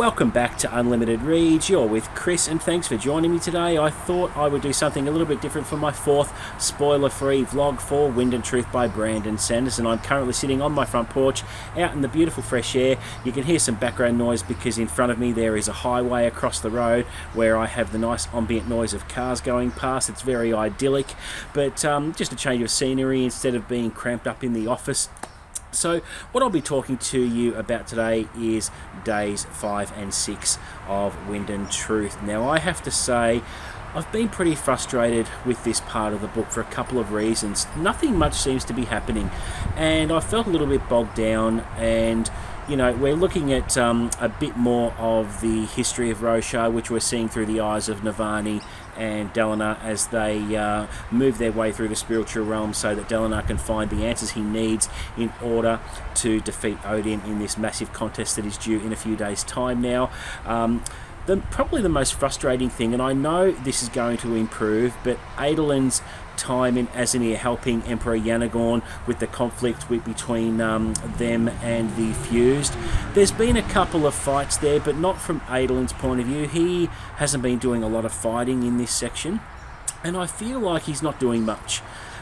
Welcome back to Unlimited Reads. You're with Chris, and thanks for joining me today. I thought I would do something a little bit different for my fourth spoiler-free vlog for Wind and Truth by Brandon Sanderson. I'm currently sitting on my front porch out in the beautiful fresh air. You can hear some background noise because in front of me there is a highway across the road where I have the nice ambient noise of cars going past. It's very idyllic, but just a change of scenery instead of being cramped up in the office. So what I'll be talking to you about today is days 5 and 6 of Wind and Truth. Now I have to say I've been pretty frustrated with this part of the book for a couple of reasons. Nothing much seems to be happening and I felt a little bit bogged down, and you know, we're looking at a bit more of the history of Roshar, which we're seeing through the eyes of Navani and Dalinar as they move their way through the spiritual realm so that Dalinar can find the answers he needs in order to defeat Odin in this massive contest that is due in a few days' time now. Probably the most frustrating thing, and I know this is going to improve, but Adolin's time in Azinir helping Emperor Yanagorn with the conflict between them and the Fused. There's been a couple of fights there, but not from Adolin's point of view. He hasn't been doing a lot of fighting in this section, and I feel like he's not doing much.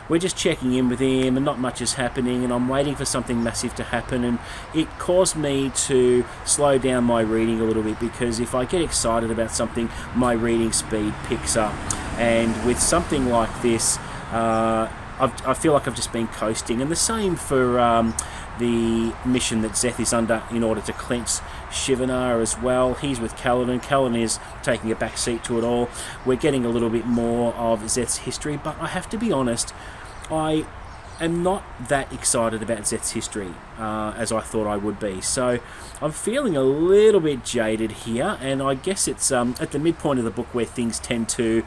We're just checking in with him and not much is happening, and I'm waiting for something massive to happen, and it caused me to slow down my reading a little bit, because if I get excited about something, my reading speed picks up. And with something like this, I feel like I've just been coasting. And the same for the mission that Szeth is under in order to cleanse Shivanar as well. He's with Kaladin. Kaladin is taking a back seat to it all. We're getting a little bit more of Szeth's history, but I have to be honest, I am not that excited about Szeth's history as I thought I would be. So I'm feeling a little bit jaded here, and I guess it's at the midpoint of the book where things tend to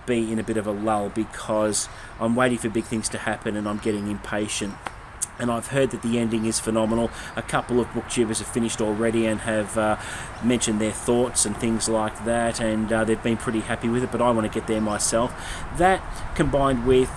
be in a bit of a lull, because I'm waiting for big things to happen and I'm getting impatient. And I've heard that the ending is phenomenal. A couple of booktubers have finished already and have mentioned their thoughts and things like that, and they've been pretty happy with it, but I want to get there myself. That, combined with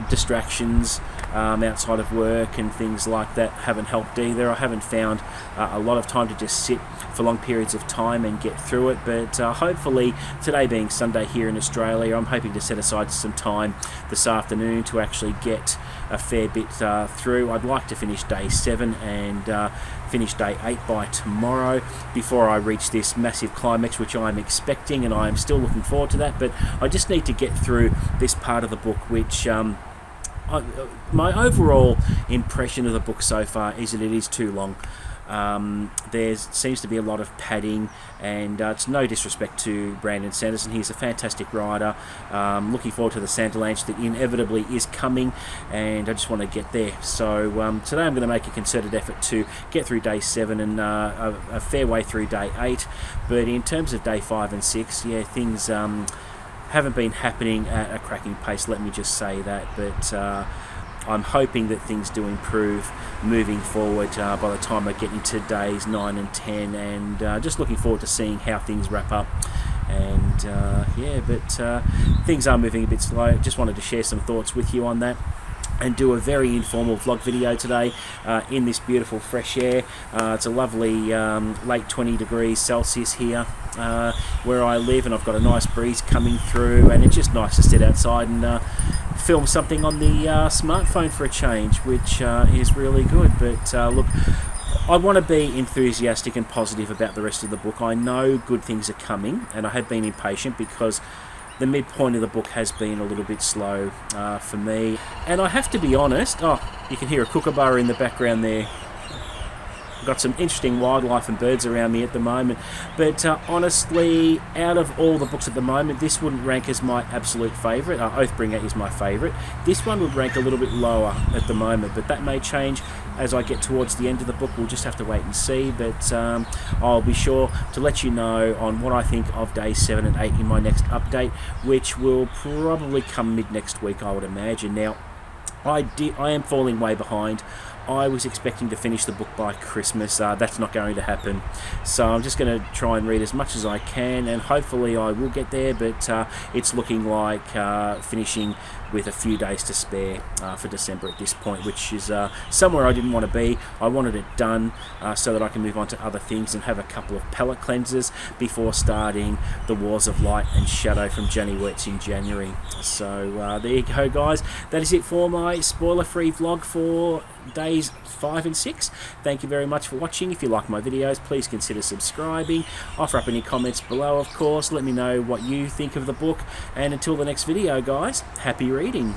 distractions outside of work and things like that, haven't helped either. I haven't found a lot of time to just sit for long periods of time and get through it, but hopefully today being Sunday here in Australia, I'm hoping to set aside some time this afternoon to actually get a fair bit through. I'd like to finish day 7 and finish day 8 by tomorrow before I reach this massive climax, which I'm expecting, and I'm still looking forward to that. But I just need to get through this part of the book, which my overall impression of the book so far is that it is too long. There seems to be a lot of padding, and it's no disrespect to Brandon Sanderson. He's a fantastic writer. Looking forward to the Sanderlanche that inevitably is coming, and I just want to get there. So today I'm going to make a concerted effort to get through day 7 and a fair way through day 8. But in terms of day 5 and 6, yeah, things haven't been happening at a cracking pace, let me just say that. But I'm hoping that things do improve moving forward by the time I get into days 9 and 10, and just looking forward to seeing how things wrap up. And yeah, but things are moving a bit slow. Just wanted to share some thoughts with you on that and do a very informal vlog video today in this beautiful fresh air. It's a lovely late 20 degrees Celsius here where I live, and I've got a nice breeze coming through, and it's just nice to sit outside and film something on the smartphone for a change, which is really good. But look, I want to be enthusiastic and positive about the rest of the book. I know good things are coming, and I have been impatient because the midpoint of the book has been a little bit slow for me. And I have to be honest, you can hear a kookaburra in the background there. I've got some interesting wildlife and birds around me at the moment, but honestly, out of all the books at the moment, this wouldn't rank as my absolute favourite. Oathbringer is my favourite. This one would rank a little bit lower at the moment, but that may change as I get towards the end of the book. We'll just have to wait and see, but I'll be sure to let you know on what I think of days 7 and 8 in my next update, which will probably come mid next week, I would imagine. Now, I am falling way behind. I was expecting to finish the book by Christmas. That's not going to happen. So I'm just going to try and read as much as I can, and hopefully I will get there, but it's looking like finishing with a few days to spare for December at this point, which is somewhere I didn't want to be. I wanted it done so that I can move on to other things and have a couple of palette cleansers before starting the Wars of Light and Shadow from Jenny Wets in January. So there you go, guys. That is it for my spoiler-free vlog for days 5 and 6. Thank you very much for watching. If you like my videos, please consider subscribing. Offer up any comments below, of course. Let me know what you think of the book. And until the next video, guys, happy reading.